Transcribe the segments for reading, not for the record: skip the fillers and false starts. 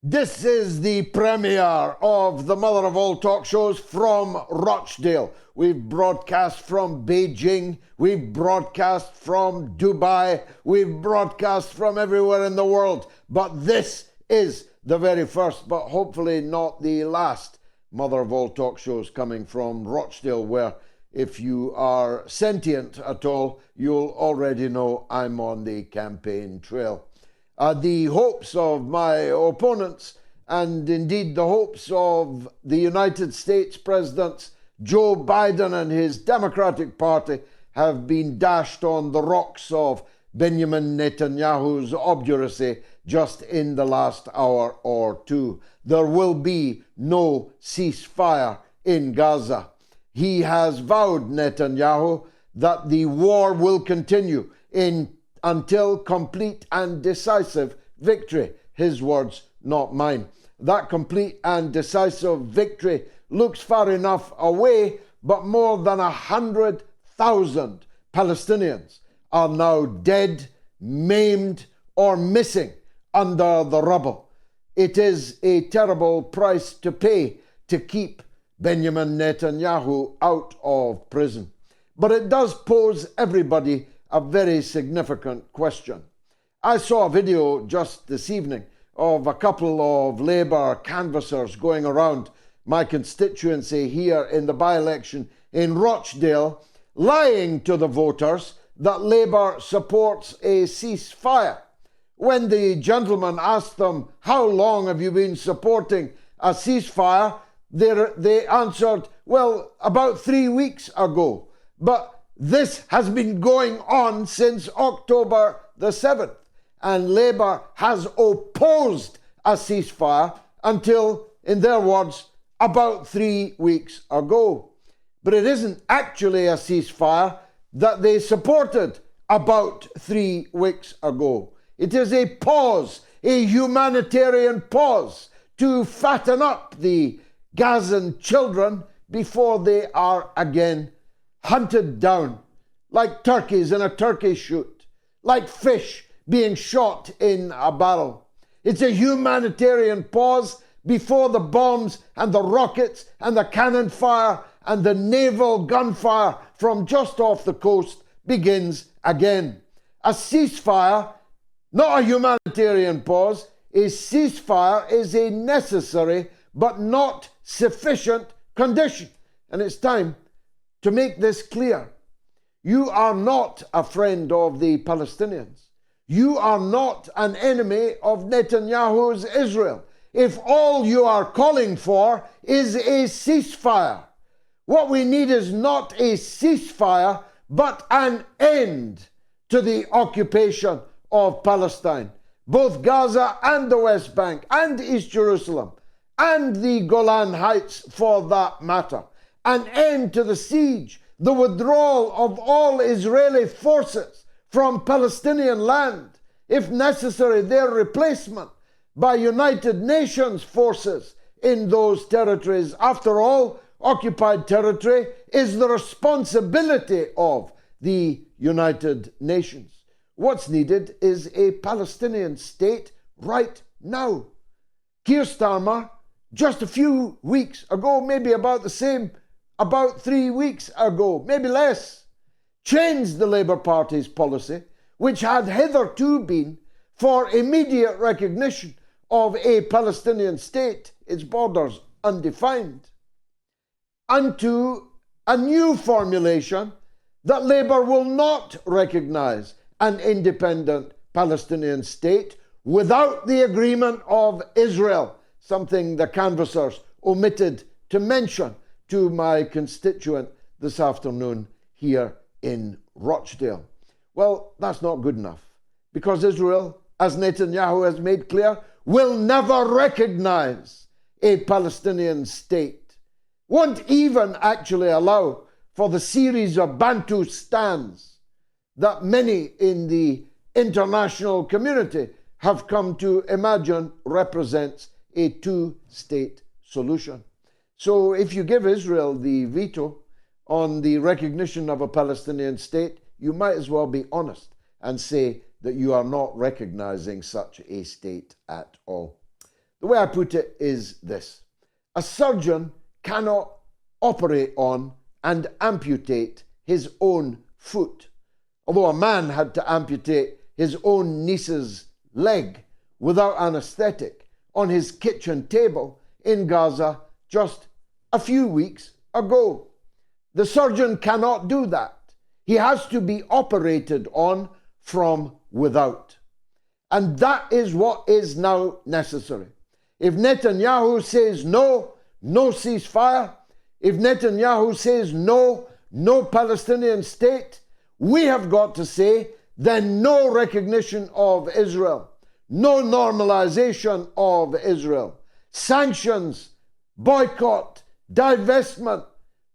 This is the premiere of the mother of all talk shows from Rochdale. We've broadcast from Beijing, we've broadcast from Dubai, we've broadcast from everywhere in the world. But this is the very first, but hopefully not the last, mother of all talk shows coming from Rochdale, where if you are sentient at all, you'll already know I'm on the campaign trail. The hopes of my opponents, and indeed the hopes of the United States Presidents Joe Biden and his Democratic Party, have been dashed on the rocks of Benjamin Netanyahu's obduracy just in the last hour or two. There will be no ceasefire in Gaza. He has vowed, Netanyahu, that the war will continue until complete and decisive victory. His words, not mine. That complete and decisive victory looks far enough away, but more than 100,000 Palestinians are now dead, maimed, or missing under the rubble. It is a terrible price to pay to keep Benjamin Netanyahu out of prison. But it does pose everybody a very significant question. I saw a video just this evening of a couple of Labour canvassers going around my constituency here in the by-election in Rochdale, lying to the voters that Labour supports a ceasefire. When the gentleman asked them, how long have you been supporting a ceasefire? They answered, well, about 3 weeks ago. But this has been going on since October the 7th, and Labour has opposed a ceasefire until, in their words, about 3 weeks ago. But it isn't actually a ceasefire that they supported about 3 weeks ago. It is a pause, a humanitarian pause to fatten up the Gazan children before they are again hunted down like turkeys in a turkey shoot, like fish being shot in a barrel. It's a humanitarian pause before the bombs and the rockets and the cannon fire and the naval gunfire from just off the coast begins again. A ceasefire, not a humanitarian pause. A ceasefire is a necessary but not sufficient condition. And it's time to make this clear. You are not a friend of the Palestinians. You are not an enemy of Netanyahu's Israel. If all you are calling for is a ceasefire, what we need is not a ceasefire, but an end to the occupation of Palestine. Both Gaza and the West Bank and East Jerusalem and the Golan Heights for that matter. An end to the siege, the withdrawal of all Israeli forces from Palestinian land, if necessary, their replacement by United Nations forces in those territories. After all, occupied territory is the responsibility of the United Nations. What's needed is a Palestinian state right now. Keir Starmer, just a few weeks ago, maybe about the same, about 3 weeks ago, maybe less, changed the Labour Party's policy, which had hitherto been for immediate recognition of a Palestinian state, its borders undefined, unto a new formulation that Labour will not recognise an independent Palestinian state without the agreement of Israel, something the canvassers omitted to mention to my constituent this afternoon here in Rochdale. Well, that's not good enough, because Israel, as Netanyahu has made clear, will never recognize a Palestinian state, won't even actually allow for the series of Bantustans that many in the international community have come to imagine represents a two-state solution. So if you give Israel the veto on the recognition of a Palestinian state, you might as well be honest and say that you are not recognizing such a state at all. The way I put it is this: a surgeon cannot operate on and amputate his own foot. Although a man had to amputate his own niece's leg without anesthetic on his kitchen table in Gaza just a few weeks ago. The surgeon cannot do that. He has to be operated on from without. And that is what is now necessary. If Netanyahu says no ceasefire, if Netanyahu says no Palestinian state, we have got to say then no recognition of Israel, no normalization of Israel, sanctions, boycott, divestment,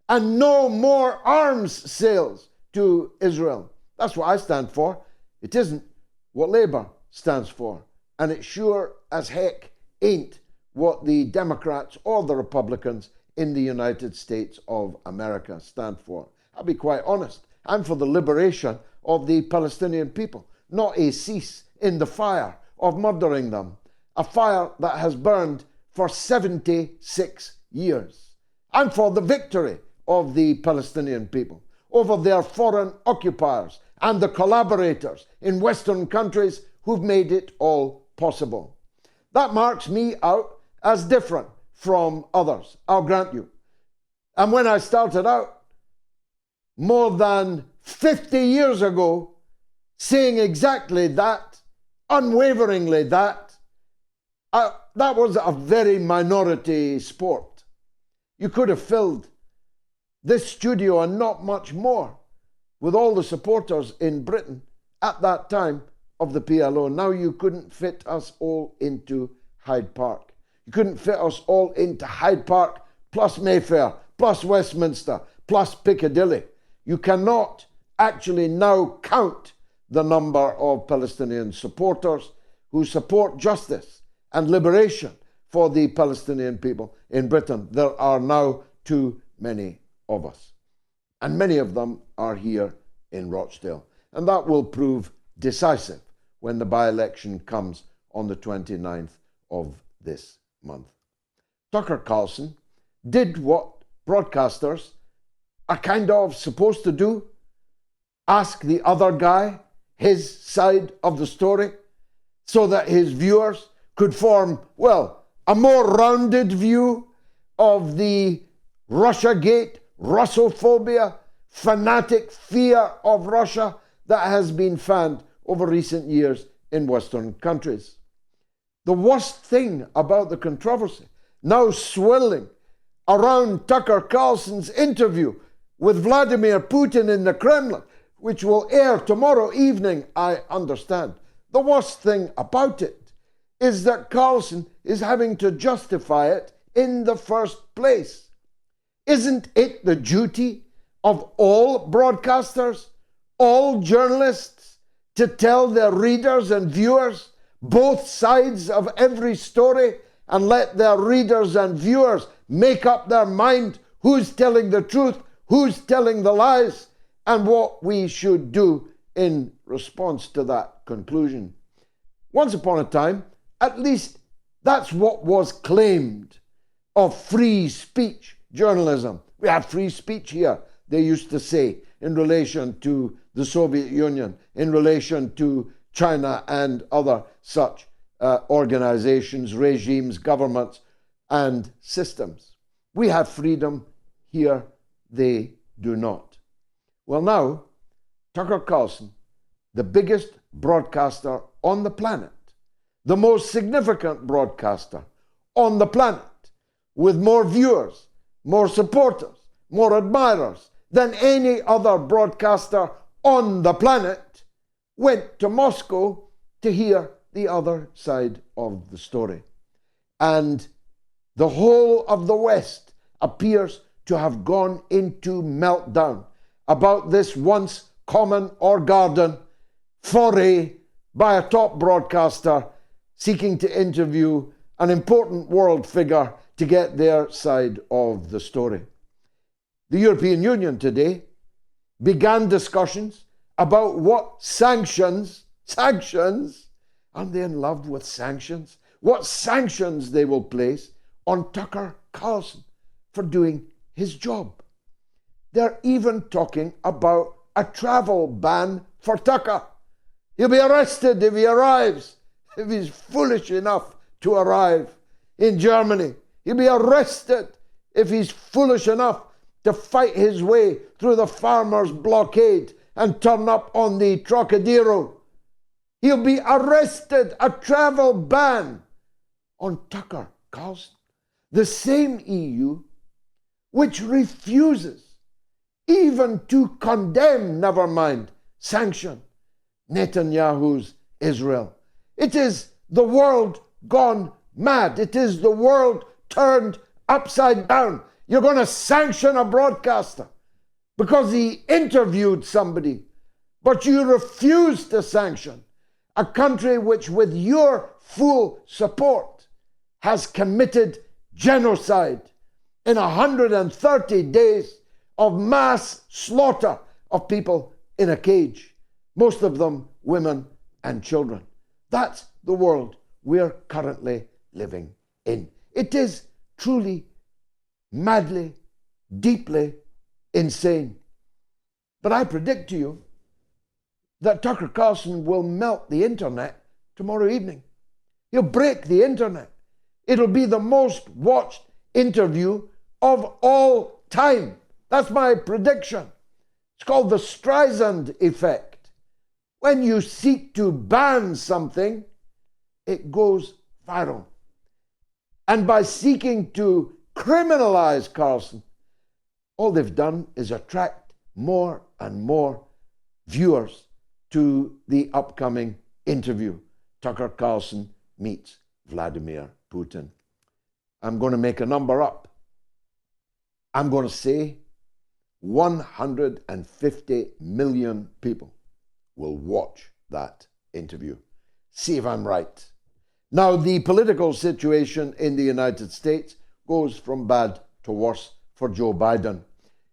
and no more arms sales to Israel. That's what I stand for. It isn't what Labour stands for. And it sure as heck ain't what the Democrats or the Republicans in the United States of America stand for. I'll be quite honest. I'm for the liberation of the Palestinian people, not a cease in the fire of murdering them, a fire that has burned for 76 years. I'm for the victory of the Palestinian people over their foreign occupiers and the collaborators in Western countries who've made it all possible. That marks me out as different from others, I'll grant you. And when I started out, more than 50 years ago, saying exactly that, unwaveringly that was a very minority sport. You could have filled this studio and not much more with all the supporters in Britain at that time of the PLO. Now you couldn't fit us all into Hyde Park. You couldn't fit us all into Hyde Park plus Mayfair, plus Westminster, plus Piccadilly. You cannot actually now count the number of Palestinian supporters who support justice and liberation for the Palestinian people in Britain. There are now too many of us. And many of them are here in Rochdale. And that will prove decisive when the by-election comes on the 29th of this month. Tucker Carlson did what broadcasters are kind of supposed to do: ask the other guy his side of the story so that his viewers could form, well, a more rounded view of the Russiagate, Russophobia, fanatic fear of Russia that has been fanned over recent years in Western countries. The worst thing about the controversy now swirling around Tucker Carlson's interview with Vladimir Putin in the Kremlin, which will air tomorrow evening, I understand. The worst thing about it is that Carlson is having to justify it in the first place. Isn't it the duty of all broadcasters, all journalists, to tell their readers and viewers both sides of every story and let their readers and viewers make up their mind who's telling the truth, who's telling the lies, and what we should do in response to that conclusion? Once upon a time, at least that's what was claimed of free speech journalism. We have free speech here, they used to say, in relation to the Soviet Union, in relation to China and other such organizations, regimes, governments, and systems. We have freedom here, they do not. Well, now, Tucker Carlson, the biggest broadcaster on the planet, the most significant broadcaster on the planet, with more viewers, more supporters, more admirers than any other broadcaster on the planet, went to Moscow to hear the other side of the story. And the whole of the West appears to have gone into meltdown about this once common or garden foray by a top broadcaster seeking to interview an important world figure to get their side of the story. The European Union today began discussions about what sanctions, aren't they in love with sanctions? what sanctions they will place on Tucker Carlson for doing his job. They're even talking about a travel ban for Tucker. He'll be arrested if he arrives, if he's foolish enough to arrive in Germany. He'll be arrested if he's foolish enough to fight his way through the farmers' blockade and turn up on the Trocadero. He'll be arrested. A travel ban on Tucker Carlson. The same EU which refuses even to condemn, never mind sanction, Netanyahu's Israel. It is the world gone mad. It is the world turned upside down. You're going to sanction a broadcaster because he interviewed somebody, but you refuse to sanction a country which, with your full support, has committed genocide in 130 days of mass slaughter of people in a cage, most of them women and children. That's the world we're currently living in. It is truly, madly, deeply insane. But I predict to you that Tucker Carlson will melt the internet tomorrow evening. He'll break the internet. It'll be the most watched interview of all time. That's my prediction. It's called the Streisand effect. When you seek to ban something, it goes viral. And by seeking to criminalize Carlson, all they've done is attract more and more viewers to the upcoming interview. Tucker Carlson meets Vladimir Putin. I'm going to make a number up. I'm going to say 150 million people will watch that interview. See if I'm right. Now, the political situation in the United States goes from bad to worse for Joe Biden.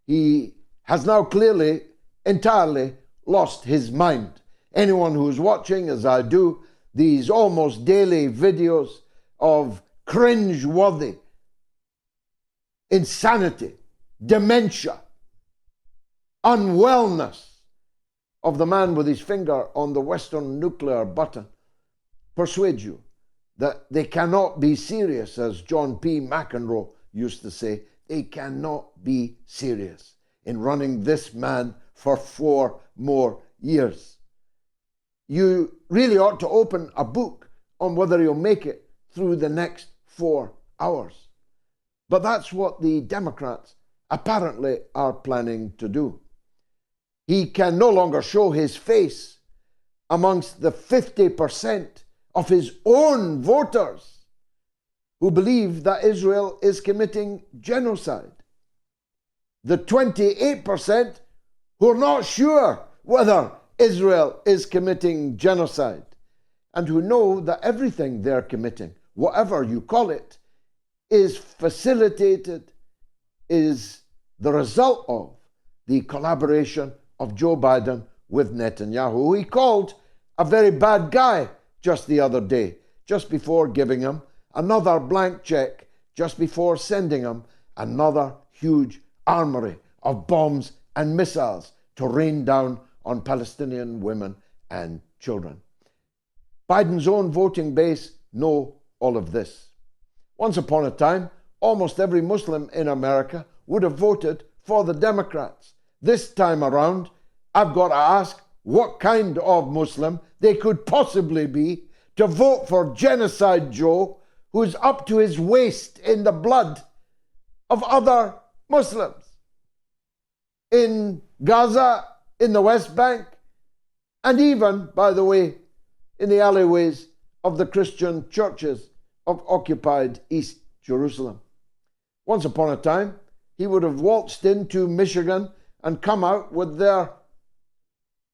He has now clearly, entirely lost his mind. Anyone who's watching, as I do, these almost daily videos of cringe-worthy insanity, dementia, unwellness of the man with his finger on the Western nuclear button persuade you that they cannot be serious, as John P. McEnroe used to say. They cannot be serious in running this man for 4 more years. You really ought to open a book on whether he'll make it through the next 4 hours. But that's what the Democrats apparently are planning to do. He can no longer show his face amongst the 50% of his own voters who believe that Israel is committing genocide. The 28% who are not sure whether Israel is committing genocide and who know that everything they're committing, whatever you call it, is facilitated, is the result of the collaboration of Joe Biden with Netanyahu, who he called a very bad guy just the other day, just before giving him another blank check, just before sending him another huge armory of bombs and missiles to rain down on Palestinian women and children. Biden's own voting base know all of this. Once upon a time, almost every Muslim in America would have voted for the Democrats. This time around, I've got to ask what kind of Muslim they could possibly be to vote for Genocide Joe, who's up to his waist in the blood of other Muslims in Gaza, in the West Bank, and even, by the way, in the alleyways of the Christian churches of occupied East Jerusalem. Once upon a time, he would have waltzed into Michigan and come out with their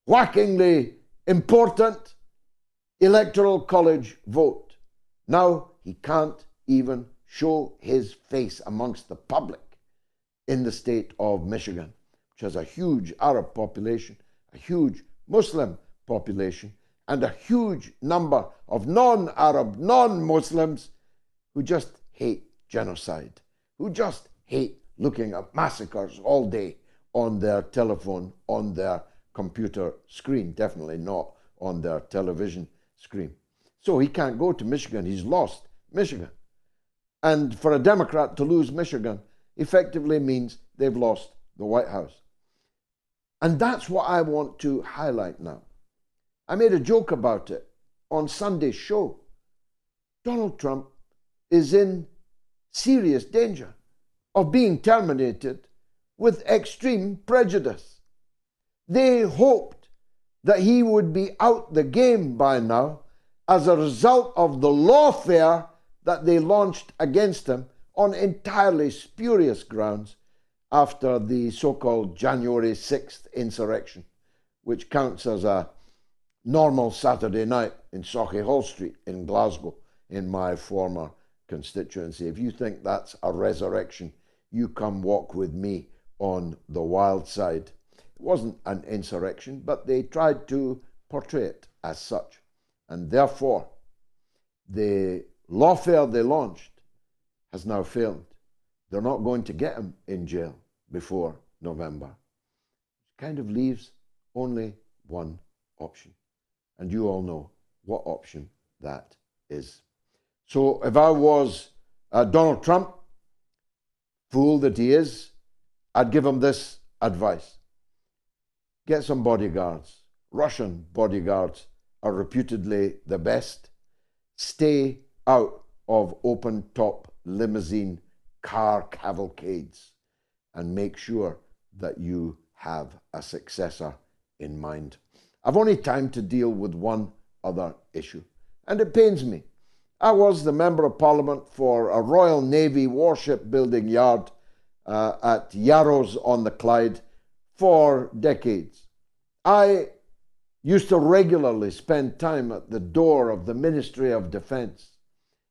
whackingly important electoral college vote. Now he can't even show his face amongst the public in the state of Michigan, which has a huge Arab population, a huge Muslim population, and a huge number of non-Arab, non-Muslims who just hate genocide, who just hate looking at massacres all day on their telephone, on their computer screen, definitely not on their television screen. So he can't go to Michigan. He's lost Michigan. And for a Democrat to lose Michigan effectively means they've lost the White House. And that's what I want to highlight now. I made a joke about it on Sunday's show. Donald Trump is in serious danger of being terminated with extreme prejudice. They hoped that he would be out the game by now as a result of the lawfare that they launched against him on entirely spurious grounds after the so-called January 6th insurrection, which counts as a normal Saturday night in Sauchiehall Street in Glasgow, in my former constituency. If you think that's a resurrection, you come walk with me on the wild side. It wasn't an insurrection, but they tried to portray it as such. And therefore, the lawfare they launched has now failed. They're not going to get him in jail before November. It kind of leaves only one option. And you all know what option that is. So if I was Donald Trump, fool that he is, I'd give him this advice. Get some bodyguards. Russian bodyguards are reputedly the best. Stay out of open-top limousine car cavalcades and make sure that you have a successor in mind. I've only time to deal with one other issue, and it pains me. I was the Member of Parliament for a Royal Navy warship building yard at Yarrows on the Clyde for decades. I used to regularly spend time at the door of the Ministry of Defence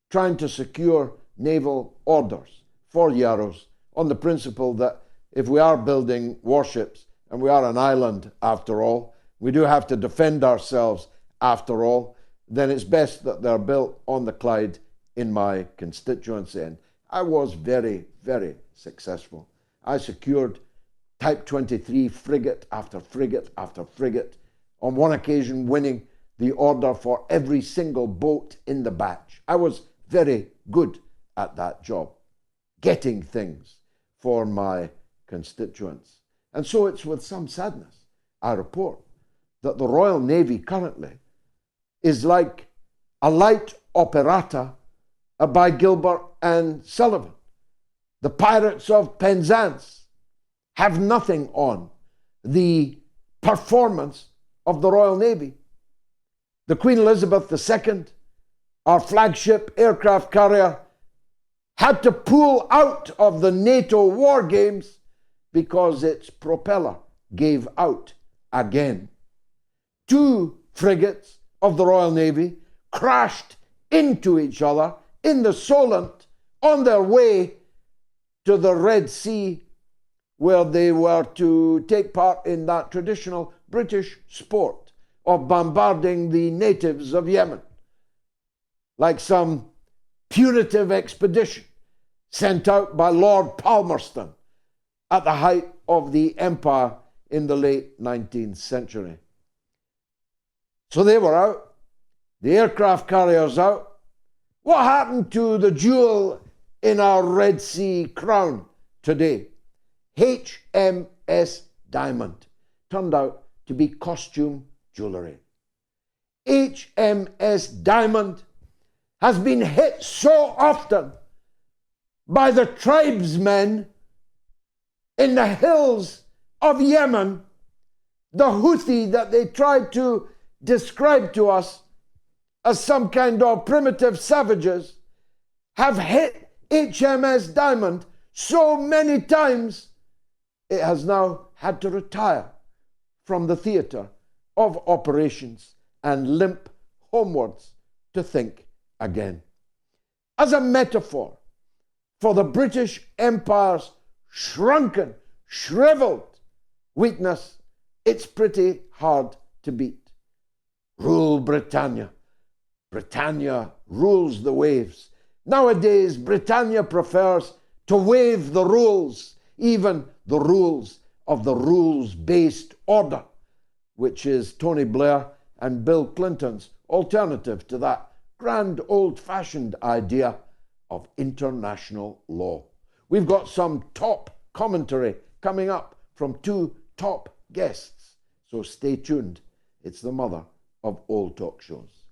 trying to secure naval orders for Yarrows on the principle that if we are building warships, and we are an island after all, we do have to defend ourselves after all, then it's best that they're built on the Clyde in my constituency. And I was very, very successful. I secured Type 23 frigate after frigate after frigate, on one occasion winning the order for every single boat in the batch. I was very good at that job, getting things for my constituents. And so it's with some sadness I report that the Royal Navy currently is like a light operata by Gilbert and Sullivan. The Pirates of Penzance have nothing on the performance of the Royal Navy. The Queen Elizabeth II, our flagship aircraft carrier, had to pull out of the NATO war games because its propeller gave out again. 2 frigates of the Royal Navy crashed into each other in the Solent on their way to the Red Sea, where they were to take part in that traditional British sport of bombarding the natives of Yemen, like some punitive expedition sent out by Lord Palmerston at the height of the empire in the late 19th century. So they were out, the aircraft carriers out. What happened to the jewel in our Red Sea crown today? HMS Diamond turned out to be costume jewelry. HMS Diamond has been hit so often by the tribesmen in the hills of Yemen, the Houthi that they tried to describe to us as some kind of primitive savages, have hit HMS Diamond so many times it has now had to retire from the theatre of operations and limp homewards to think again. As a metaphor for the British Empire's shrunken, shriveled weakness, it's pretty hard to beat. Rule Britannia. Britannia rules the waves. Nowadays, Britannia prefers to waive the rules, even the rules of the rules-based order, which is Tony Blair and Bill Clinton's alternative to that grand old-fashioned idea of international law. We've got some top commentary coming up from two top guests, so stay tuned. It's the mother of all talk shows.